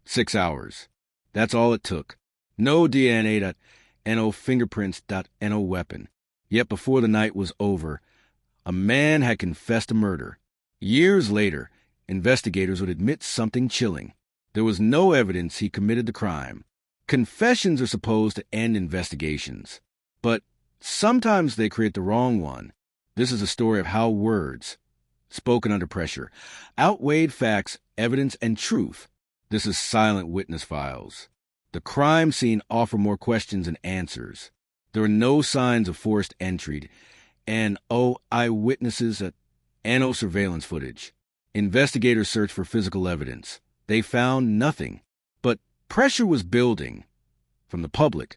6 hours. That's all it took. No DNA.no fingerprints.no weapon. Yet before the night was over, a man had confessed to murder. Years later, investigators would admit something chilling. There was no evidence he committed the crime. Confessions are supposed to end investigations, but sometimes they create the wrong one. This is a story of how words, spoken under pressure, outweighed facts, evidence, and truth. This is Silent Witness Files. The crime scene offered more questions than answers. There were no signs of forced entry, and eyewitnesses and no surveillance footage. Investigators searched for physical evidence. They found nothing. But pressure was building from the public,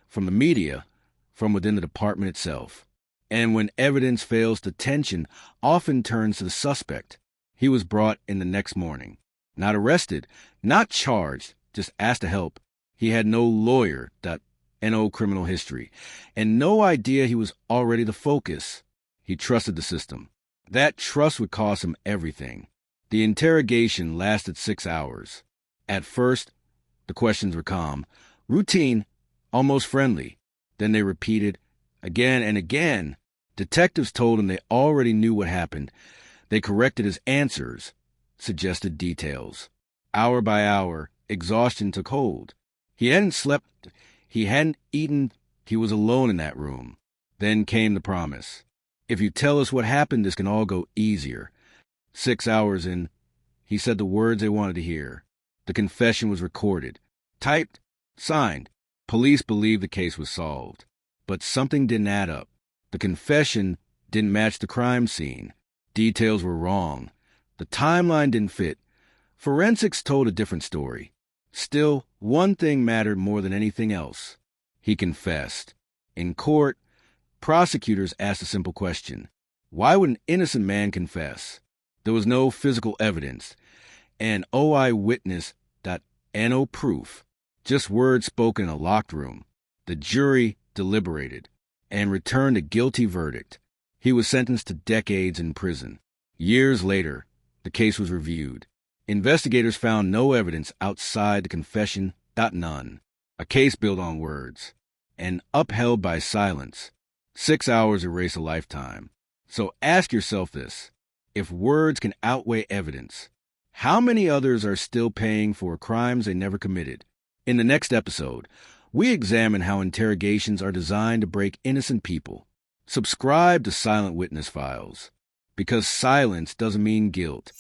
from the media, from within the department itself. And when evidence fails, the tension often turns to the suspect. He was brought in the next morning. Not arrested, not charged, just asked to help. He had no lawyer.no criminal history, and no idea he was already the focus. He trusted the system. That trust would cost him everything. The interrogation lasted 6 hours. At first, the questions were calm, routine, almost friendly. Then they repeated again and again. Detectives told him they already knew what happened. They corrected his answers, suggested details. Hour by hour, exhaustion took hold. He hadn't slept, he hadn't eaten, he was alone in that room. Then came the promise. If you tell us what happened, this can all go easier. 6 hours in, he said the words they wanted to hear. The confession was recorded, typed, signed. Police believed the case was solved. But something didn't add up. The confession didn't match the crime scene. Details were wrong. The timeline didn't fit. Forensics told a different story. Still, one thing mattered more than anything else. He confessed. In court, prosecutors asked a simple question. Why would an innocent man confess? There was no physical evidence, and eyewitness.no proof, just words spoken in a locked room. The jury deliberated and returned a guilty verdict. He was sentenced to decades in prison. Years later, the case was reviewed. Investigators found no evidence outside the confession. None. A case built on words and upheld by silence. 6 hours erase a lifetime. So ask yourself this. If words can outweigh evidence, how many others are still paying for crimes they never committed? In the next episode, we examine how interrogations are designed to break innocent people. Subscribe to Silent Witness Files, because silence doesn't mean guilt.